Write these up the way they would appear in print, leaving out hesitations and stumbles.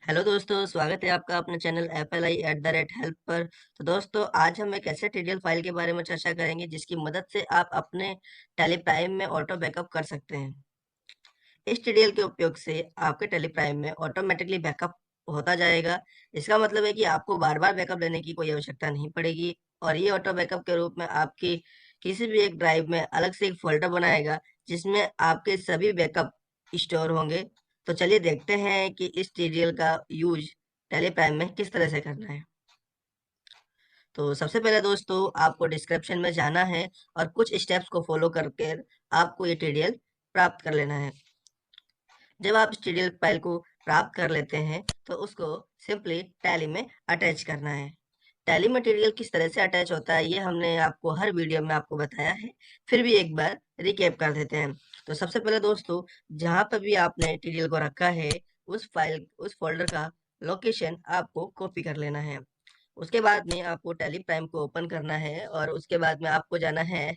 Hello दोस्तों, स्वागत है आपका अपने चैनल FLI@help पर। तो दोस्तों, आज हम एक ऐसे टीडीएल फाइल के बारे में चर्चा करेंगे जिसकी मदद से आप अपने टेलीप्राइम में ऑटो बैकअप कर सकते हैं। इस टीडीएल के उपयोग से आपके टेलीप्राइम में ऑटोमेटिकली बैकअप होता जाएगा। इसका मतलब है कि आपको बार बार बैकअप लेने की कोई आवश्यकता नहीं पड़ेगी और ये ऑटो बैकअप के रूप में आपकी किसी भी एक ड्राइव में अलग से एक फोल्डर बनाएगा जिसमें आपके सभी बैकअप स्टोर होंगे। तो चलिए देखते हैं कि इस टीडीएल का यूज टेलीप्राइम में किस तरह से करना है। तो सबसे पहले दोस्तों, आपको डिस्क्रिप्शन में जाना है और कुछ स्टेप्स को फॉलो करके आपको ये टीडीएल प्राप्त कर लेना है। जब आप स्टीरियल फाइल को प्राप्त कर लेते हैं तो उसको सिंपली टैली में अटैच करना है। टैली मटेरियल किस तरह से अटैच होता है ये हमने आपको हर वीडियो में आपको बताया है, फिर भी एक बार रिकैप कर देते हैं। तो सबसे पहले दोस्तों, जहाँ पर भी आपने टीडीएल को रखा है उस फोल्डर का लोकेशन आपको कॉपी कर लेना है। उसके बाद में आपको टैली प्राइम को ओपन करना है और उसके बाद में आपको जाना है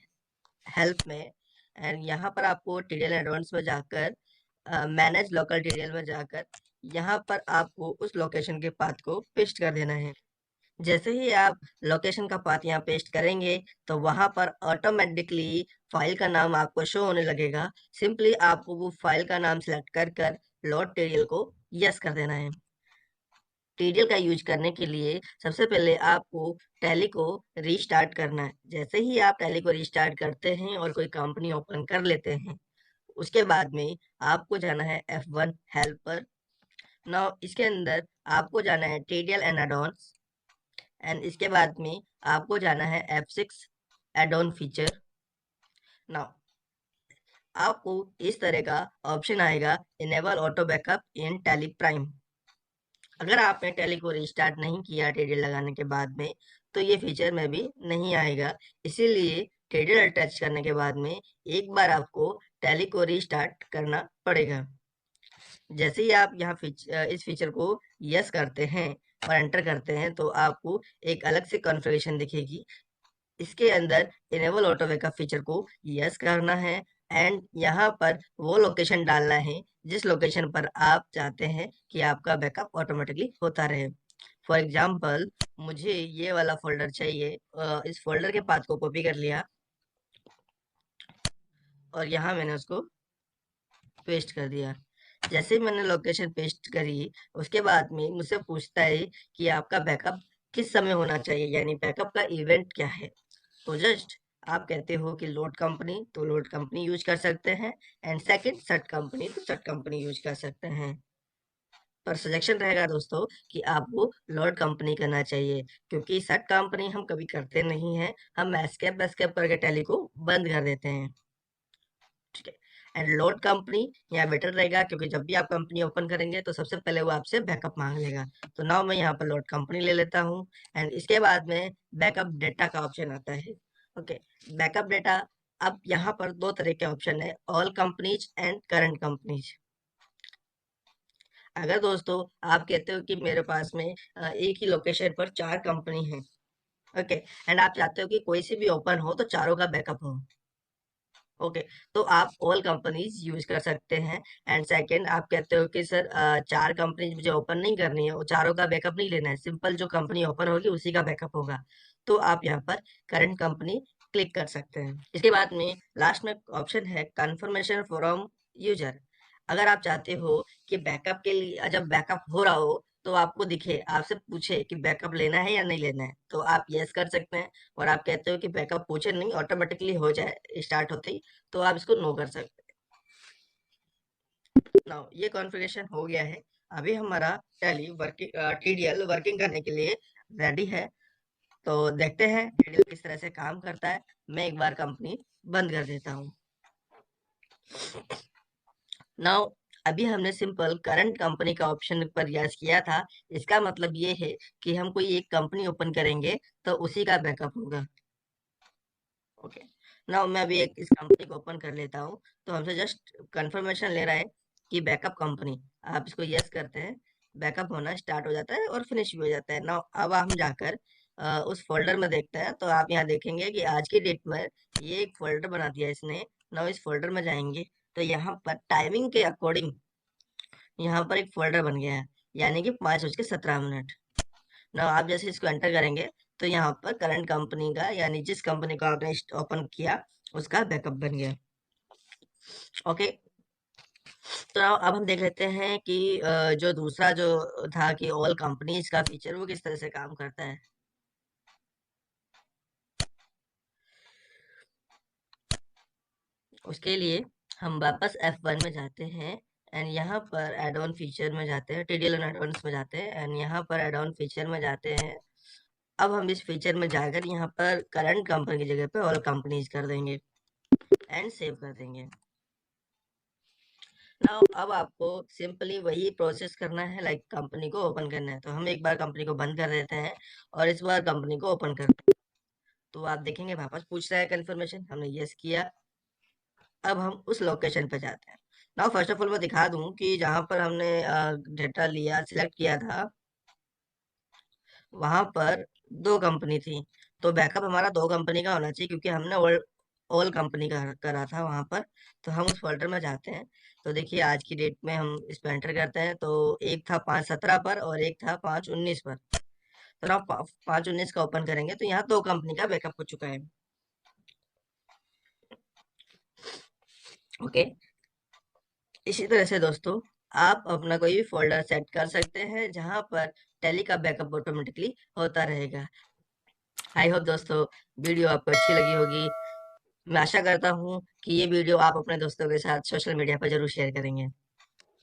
हेल्प में। एंड यहाँ पर आपको टीडीएल एडवांस में जाकर मैनेज लोकल टीडीएल में जाकर यहाँ पर आपको उस लोकेशन के पाथ को पेस्ट कर देना है। जैसे ही आप लोकेशन का पाथ यहाँ पेस्ट करेंगे तो वहां पर ऑटोमेटिकली फाइल का नाम आपको शो होने लगेगा। सिंपली आपको वो फाइल का नाम सिलेक्ट कर लोड टीडीएल को यस कर देना है। टीडीएल का यूज करने के लिए सबसे पहले आपको टैली को रीस्टार्ट करना है। जैसे ही आप टैली को रीस्टार्ट करते हैं और कोई कंपनी ओपन कर लेते हैं, उसके बाद में आपको जाना है F1 हेल्प पर। नाउ इसके अंदर आपको जाना है टीडीएल एंड एडॉन्स एंड इसके बाद में आपको जाना है F6 एडॉन फीचर। नाउ आपको इस तरह का ऑप्शन आएगा, इनेबल ऑटो बैकअप इन टैली प्राइम। अगर आपने टैली को रिस्टार्ट नहीं किया टीडीएल लगाने के बाद में तो ये फीचर में भी नहीं आएगा। इसीलिए टीडीएल अटैच करने के बाद में एक बार आपको टैली को रिस्टार्ट करना पड़ेगा। जैसे ही आप यहाँ इस फीचर को यस करते हैं और एंटर करते हैं तो आपको एक अलग से कॉन्फ़िगरेशन दिखेगी। इसके अंदर इनेबल ऑटो बैकअप फीचर को यस करना है एंड यहाँ पर वो लोकेशन डालना है जिस लोकेशन पर आप चाहते हैं कि आपका बैकअप ऑटोमेटिकली होता रहे। फॉर एग्जाम्पल, मुझे ये वाला फोल्डर चाहिए। इस फोल्डर के पाथ को कॉपी कर लिया और यहाँ मैंने उसको पेस्ट कर दिया। जैसे ही मैंने लोकेशन पेस्ट करी, उसके बाद में मुझसे पूछता है कि आपका बैकअप किस समय होना चाहिए, यानी बैकअप का इवेंट क्या है। तो जस्ट आप कहते हो कि लोड कंपनी, तो लोड कंपनी यूज कर सकते हैं एंड सेकंड सेट कंपनी, तो सेट कंपनी यूज कर सकते हैं। पर सजेशन रहेगा दोस्तों कि आपको लोड कंपनी करना चाहिए, क्योंकि सेट कंपनी हम कभी करते नहीं हैं। हम एस्केप एस्केप करके टैली को बंद कर देते हैं। ठीक है। एंड लोड कंपनी यहाँ बेटर रहेगा, क्योंकि जब भी आप कंपनी ओपन करेंगे तो सबसे पहले वो आपसे बैकअप मांग लेगा। तो नाउ मैं यहाँ पर लोड कंपनी ले लेता हूँ एंड इसके बाद में बैकअप डेटा का ऑप्शन आता है। Okay, backup data. अब यहाँ पर दो तरह के ऑप्शन है, all companies and current companies. अगर दोस्तों आप कहते हो कि मेरे पास में एक ही लोकेशन पर 4 कंपनी है, ओके, एंड आप चाहते हो कि कोई सी भी ओपन हो तो चारों का बैकअप हो, ओके, तो आप ऑल कंपनीज यूज कर सकते हैं। एंड सेकंड, आप कहते हो कि सर 4 कंपनीज मुझे ओपन नहीं करनी है, वो चारों का बैकअप नहीं लेना है, सिंपल जो कंपनी ओपन होगी उसी का बैकअप होगा, तो आप यहाँ पर करंट कंपनी क्लिक कर सकते हैं। इसके बाद में लास्ट में ऑप्शन है कंफर्मेशन फ्रॉम यूजर। अगर आप चाहते हो कि बैकअप के लिए जब बैकअप हो रहा हो तो आपको दिखे, आपसे पूछे कि बैकअप लेना है या नहीं लेना है, तो आप यस कर सकते हैं। और आप कहते हो कि बैकअप पूछे नहीं, ऑटोमेटिकली हो जाए स्टार्ट होते ही, तो आप इसको नो कर सकते हैं। नाउ ये कॉन्फ़िगरेशन हो गया है। अभी हमारा टैली वर्किंग टीडीएल वर्किंग करने के लिए रेडी है। तो देखते हैं टीडीएल किस तरह से काम करता है। मैं एक बार कंपनी बंद कर देता हूँ। नाउ अभी हमने सिंपल करंट कंपनी का ऑप्शन पर यस किया था। इसका मतलब ये है कि हम कोई एक कंपनी ओपन करेंगे तो उसी का बैकअप होगा। ओके, नाउ मैं अभी एक इस कंपनी को ओपन कर लेता हूँ। तो हमसे जस्ट कंफर्मेशन ले रहा है कि बैकअप कंपनी, आप इसको यस करते हैं, बैकअप होना स्टार्ट हो जाता है और फिनिश भी हो जाता है। नाउ अब हम जाकर उस फोल्डर में देखते हैं, तो आप यहाँ देखेंगे कि आज की डेट में ये एक फोल्डर बना दिया इसने। नाउ इस फोल्डर में जाएंगे तो यहाँ पर टाइमिंग के अकॉर्डिंग यहाँ पर एक फोल्डर बन गया है। यानी कि 5:17। ना आप जैसे इसको एंटर करेंगे तो यहाँ पर करंट कंपनी का यानी जिस कंपनी को आपने ओपन किया उसका बैकअप बन गया। ओके, तो अब हम देख लेते हैं कि जो दूसरा जो था कि ऑल कंपनीज का फीचर वो किस तरह से काम करता है। उसके लिए हम वापस F1 में जाते हैं एंड यहाँ पर एड ऑन फीचर में जाते हैं, टीडीएल एंड एडवांस में जाते हैं एंड यहाँ पर एड ऑन फीचर में जाते हैं। अब हम इस फीचर में जाकर यहाँ पर करंट कंपनी की जगह पे ऑल कंपनीज कर देंगे एंड सेव कर देंगे। नाउ अब आपको सिंपली वही प्रोसेस करना है, लाइक कंपनी को ओपन करना है। तो हम एक बार कंपनी को बंद कर देते हैं और इस बार कंपनी को ओपन करते हैं। तो आप देखेंगे वापस पूछ रहा है कंफर्मेशन, हमने यस किया। अब हम उस लोकेशन पे जाते हैं। नाउ फर्स्ट ऑफ ऑल मैं दिखा दूं कि जहां पर हमने डेटा लिया सिलेक्ट किया था वहां पर दो कंपनी थी। तो बैकअप हमारा दो कंपनी का होना चाहिए क्योंकि हमने ऑल कंपनी का करा था वहां पर। तो हम उस फोल्डर में जाते हैं। तो देखिए आज की डेट में हम इस पर एंटर करते हैं तो एक था 5/17 पर और एक था 5/19 पर। तो आप 5/19 का ओपन करेंगे तो यहाँ दो कंपनी का बैकअप हो चुका है। ओके, इसी तरह से दोस्तों आप अपना कोई भी फोल्डर सेट कर सकते हैं जहां पर टैली का बैकअप ऑटोमेटिकली होता रहेगा। आई होप दोस्तों वीडियो आपको अच्छी लगी होगी। मैं आशा करता हूँ कि ये वीडियो आप अपने दोस्तों के साथ सोशल मीडिया पर जरूर शेयर करेंगे।